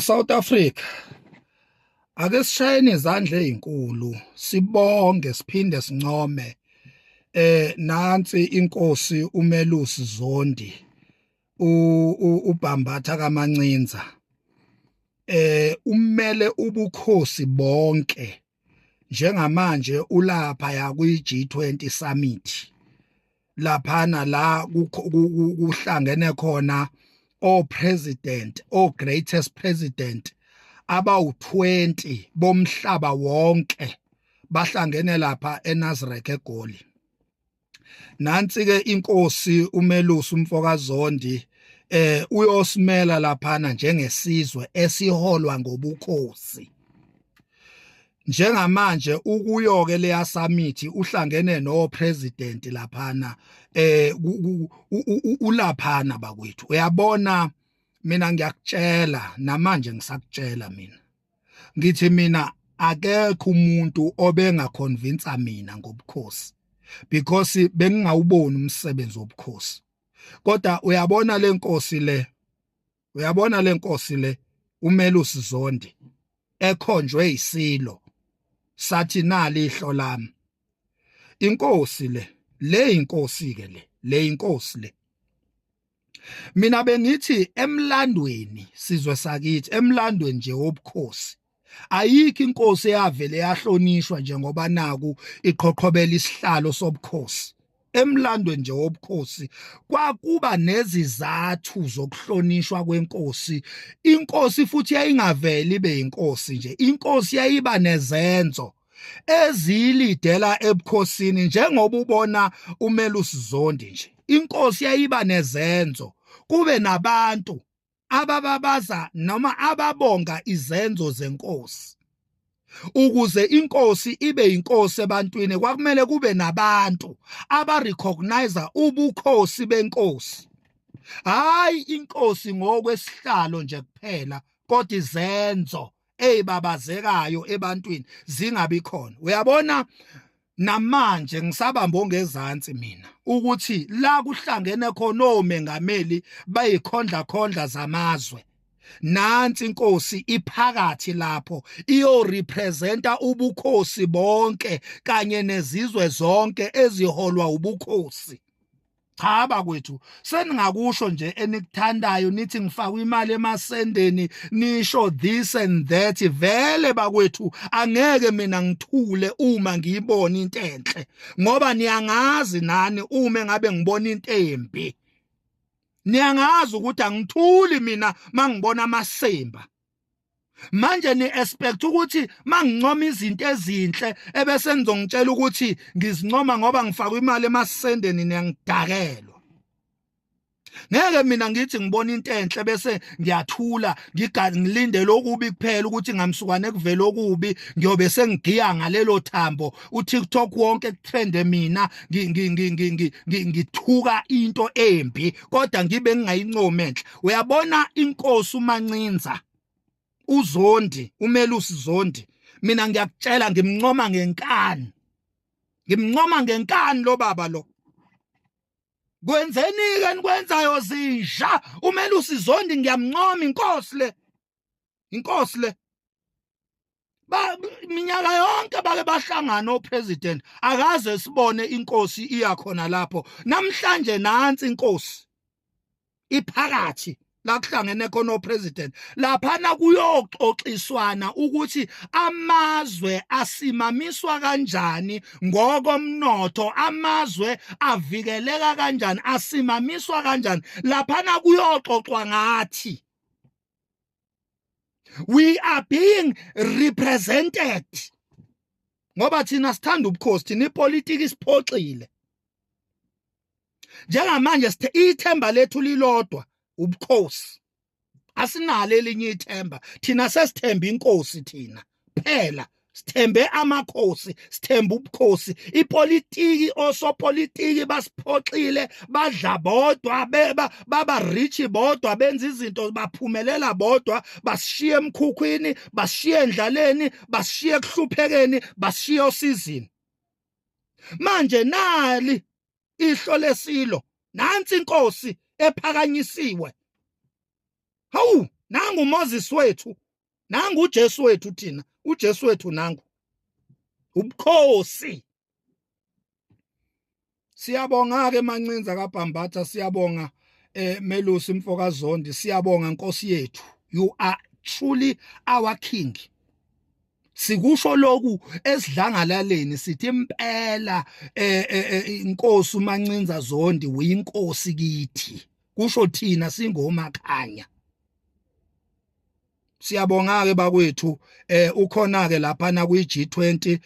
South Africa ake sishayene izandla ezinkulu sibonge siphinde sincome nansi inkosi uMelusi Zondi uBhambatha kaMancinza umele ubukhosi bonke njengamanje ulapha ya kwi-G20 summit laphana la kuhlangene khona o greatest president abawu-20 bomhlaba wonke bahlangene lapha eNasrec eGoli. Nansi ke inkosi uMelusi uMfokazondi uyosimela laphana njengesizwe esiholwa ngobukhosi. Njengamanje ukuyoke leya summit uhlangene no president laphana ulaphana bakwethu. Uyabona mina ngiyakutshela namanje ngisakutshela mina. Ngithi mina akekho umuntu obengaconvince mina ngobukhosi because bengingawuboni umsebenzi wobukhosi. Kodwa uyabona le nkosi le uMelusi Zondi ekhonjwe isilo sathi nali ihlo lami. Inkosi le inkosi le. Mina bengithi emlandweni sizwe sakithi emlandweni nje wobukhosi ayikho inkosi eyavele yahlonishwa njengoba naku iqhoqhobela isihlalo sobukhosi. Emlandweni nje wobukhosi kwakuba nezizathu zokuhlonishwa kwenkosi. Inkosi futhi yayingaveli ibe inkosi nje. Inkosi yayiba nezenzo ezilidela ebukhosini njengoba ubona uMelusi Zondi nje. Inkosi yayiba nezenzo kube nabantu abababaza noma ababonga izenzo zenkosi. Ukuze inkosi ibe inkosi ebantwini kwakumele kube nabantu abarecognize ubukhosi benkosi. Hayi inkosi ngokwesihlalo nje kuphela kodwa izenzo ezibabazekayo ebantwini zingabi khona. Uyabona namanje ngisabamba ngezantsi mina ukuthi la kuhlangene khona omengameli bayikhondla zamazwe. Nansi inkosi iphakathi lapho representa ubukhosi bonke kanye nezizwe zonke eziholwa ubukhosi. Cha bakwethu seningakusho nje enikuthandayo nithi ngifaka imali emasendeni nisho this and that. Vele bakwethu angeke mina ngithule uma ngiyibona into enhle ngoba niyangazi nani uma ngabe ngibona into embi. Niyangazi ukuthi angithuli mina mangibona amasemba. Manje ni expect ukuthi mangincoma izinto ezinhle ebese nizongitshela ukuthi ngizincoma ngoba ngifaka imali emasendeni niyangidakelwa. Ngeke mina ngithi ngibona into enhle bese ngiyathula ngilindele okubi kuphela ukuthi ngamsukwane kuvela okubi ngiyobe sengigiya ngalelo thambo uTikTok wonke kutrende mina ngithuka into embi kodwa ngibe ngingayincomi enhle. Uyabona inkosi uMancinza uZondi uMelusi Zondi mina ngiyakutshela ngimncoma ngenkani. Ngimncoma ngenkani lo baba lo. Kwenzeni ke nikwenzayo zinja uMelusi Zondi ngiyamncoma inkosi le. Minyaka yonke bake bahlangana opresident akaze sibone inkosi iyakhona lapho. Namhlanje nansi inkosi iphakathi la kuhlangene khona opresident laphana kuyoxoxiswana ukuthi amazwe asimamiswa kanjani ngokomnotho, amazwe avikeleka kanjani, asimamiswa kanjani. Laphana kuyoxoxwa ngathi we are being represented ngoba thina sithanda ubukhosi, thina ipolitiki isiphoxile. Njengamanje ithemba lethu lilodwa ubukhosi. Asinalo elinye ithemba. Thina sesithemba inkosi thina. Phela sithembe amakhosi, sithemba ubukhosi. Ipolitiki osopolitiki basiphoxile, badla bodwa, baba rich bodwa, benza izinto baphumelela bodwa, basishiye emkhukhwini, basishiye endlaleni, basishiye kuhluphekeni, basishiye osizini. Manje nali ihlo lesilo. Nansi inkosi ephakanyisiwe. Hawu nangu uMoses wethu, nangu uJesu wethu, thina uJesu wethu nangu ubukhosi. Siyabonga ke Mancinza kaBhambatha, siyabonga Melusi Mfokazondi, siyabonga Nkosi yethu. You are truly our king. Sikusho lokhu esidlangalaleni sithi impela inkosi uMancinza Zondi uyinkosi kithi. Kusho thina singomakhanya. Siyabonga ke bakwethu ukhona ke lapha na kwi G20